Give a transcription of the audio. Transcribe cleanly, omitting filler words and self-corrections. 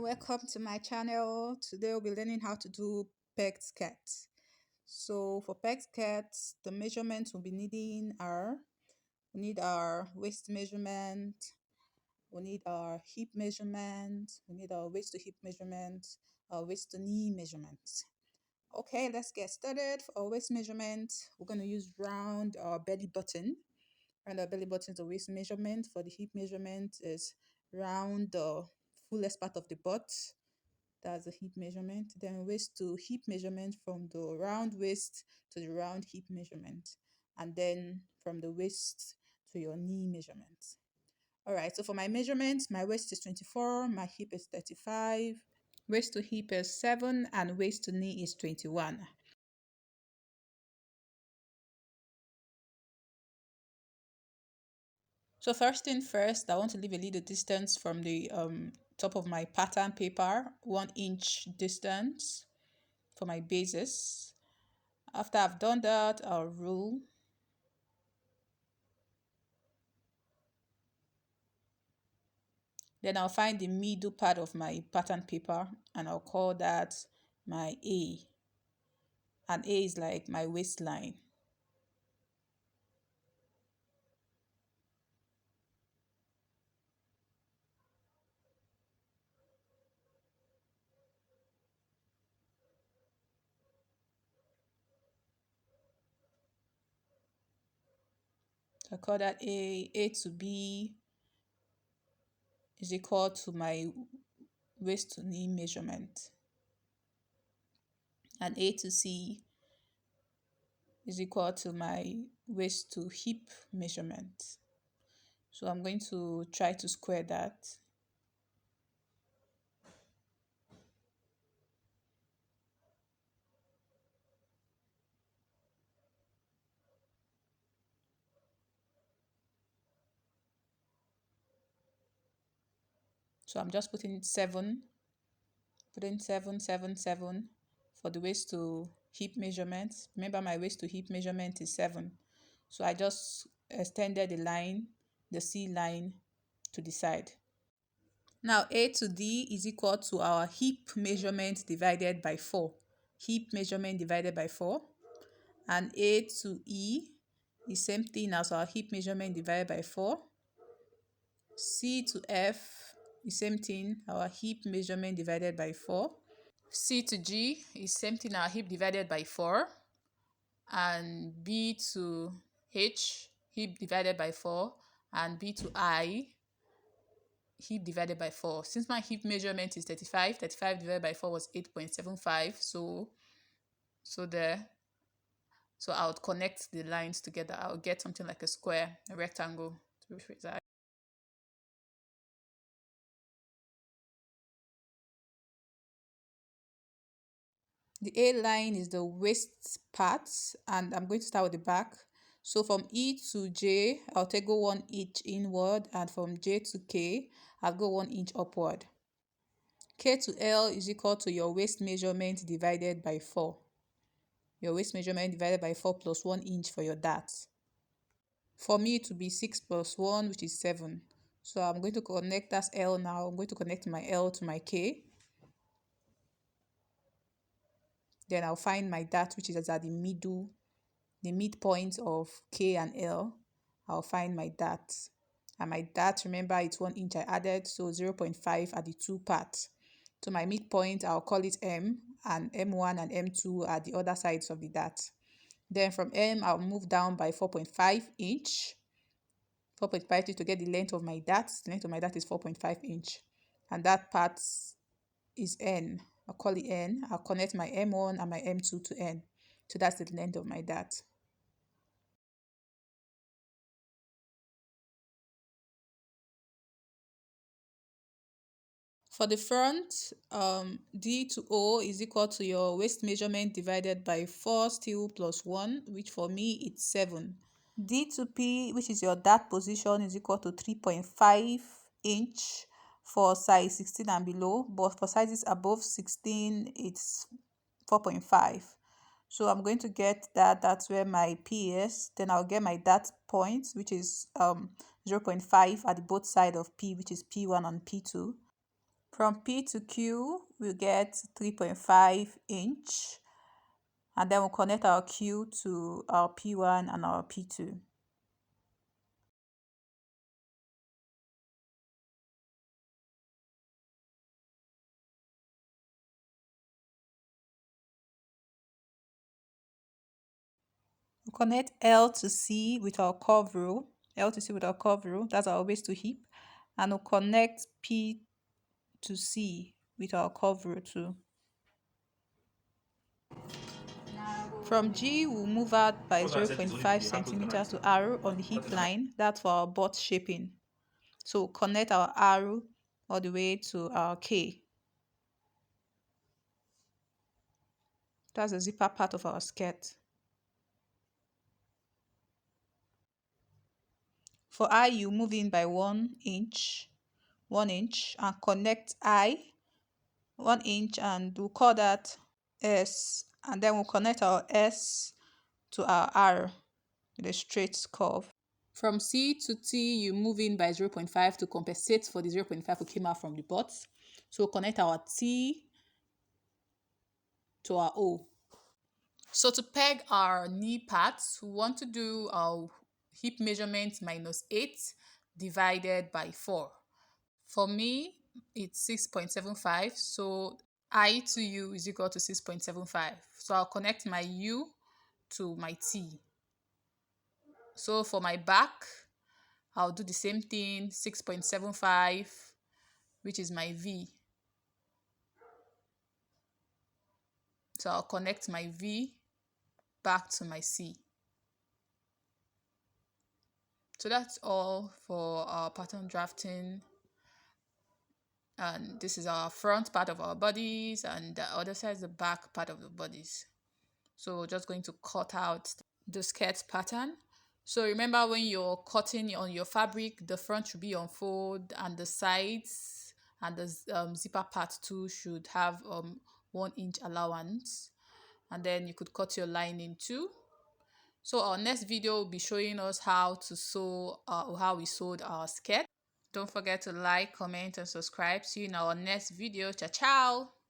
Welcome to my channel. Today we'll be learning how to do peg skirts. So for peg skirts, the measurements we'll be needing are, we need our waist measurement, we need our hip measurement, we need our waist to hip measurement, our waist to knee measurement. Okay, let's get started. For our waist measurement, we're going to use round our belly button. Round our belly button is the waist measurement. For the hip measurement is round the fullest part of the butt. That's the hip measurement. Then waist to hip measurement from the round waist to the round hip measurement. And then from the waist to your knee measurement. All right, so for my measurements, my waist is 24, my hip is 35, waist to hip is 7, and waist to knee is 21. So first thing first, I want to leave a little distance from the top of my pattern paper, 1 inch distance for my bases. After I've done that, I'll rule. Then I'll find the middle part of my pattern paper and I'll call that my A. And A is like my waistline. I call that A. A to B is equal to my waist to knee measurement. And A to C is equal to my waist to hip measurement. So I'm going to try to square that. So I'm just putting 7, 7, 7, 7 for the waist to hip measurement. Remember my waist to hip measurement is 7. So I just extended the line, the C line to the side. Now A to D is equal to our hip measurement divided by 4. Hip measurement divided by 4. And A to E is same thing as our hip measurement divided by 4. C to F is same thing, our hip measurement divided by 4. C to G is same thing, our hip divided by 4. And B to H, hip divided by 4. And B to I, hip divided by 4. Since my hip measurement is 35, 35 divided by 4 was 8.75. So I would connect the lines together. I'll get something like a square, a rectangle to be precise. The A line is the waist part, and I'm going to start with the back. So from E to J, I'll go 1 inch inward, and from J to K, I'll go 1 inch upward. K to L is equal to your waist measurement divided by 4. Your waist measurement divided by 4 plus 1 inch for your dart. For me, it will be 6 plus 1, which is 7. So I'm going to connect, that's L now. I'm going to connect my L to my K. Then I'll find my dart, which is at the midpoint of K and L. I'll find my dart. And my dart, remember, it's 1 inch I added, so 0.5 at the 2 parts. So my midpoint, I'll call it M, and M1 and M2 are the other sides of the dart. Then from M, I'll move down by 4.5 inch. 4.5 inch to get the length of my dart. The length of my dart is 4.5 inch. And that part is N. I'll call it N. I'll connect my M1 and my M2 to N. So that's the length of my dart. For the front, D to O is equal to your waist measurement divided by 4 still plus 1, which for me it's 7. D to P, which is your dart position, is equal to 3.5 inch for size 16 and below, but for sizes above 16, it's 4.5. So I'm going to get that. That's where my P is. Then I'll get my dart point, which is 0.5 at the both side of P, which is P1 and P2. From P to Q, we'll get 3.5 inch. And then we'll connect our Q to our P1 and our P2. We'll connect L to C with our curve rule. L to C with our curve rule. That's our waist to hip. And we'll connect P to C with our curve rule too. From G, we'll move out by 0.5 centimeters to arrow on the hip line. That's for our butt shaping. So we'll connect our arrow all the way to our K. That's the zipper part of our skirt. For I, you move in by 1 inch, and connect I 1 inch, and we'll call that S. And then we'll connect our S to our R with a straight curve. From C to T, you move in by 0.5 to compensate for the 0.5 we came out from the butt. So we'll connect our T to our O. So to peg our knee parts, we want to do our hip measurement -8 divided by 4. For me, it's 6.75. So I to U is equal to 6.75. So I'll connect my U to my T. So for my back, I'll do the same thing, 6.75, which is my V. So I'll connect my V back to my C. So that's all for our pattern drafting. And this is our front part of our bodies, and the other side is the back part of the bodies. So we're just going to cut out the skirt pattern. So remember, when you're cutting on your fabric, the front should be on fold, and the sides and the zipper part too should have 1 inch allowance. And then you could cut your lining too. So our next video will be showing us how to sew, how we sewed our skirt. Don't forget to like, comment, and subscribe. See you in our next video. Ciao, ciao!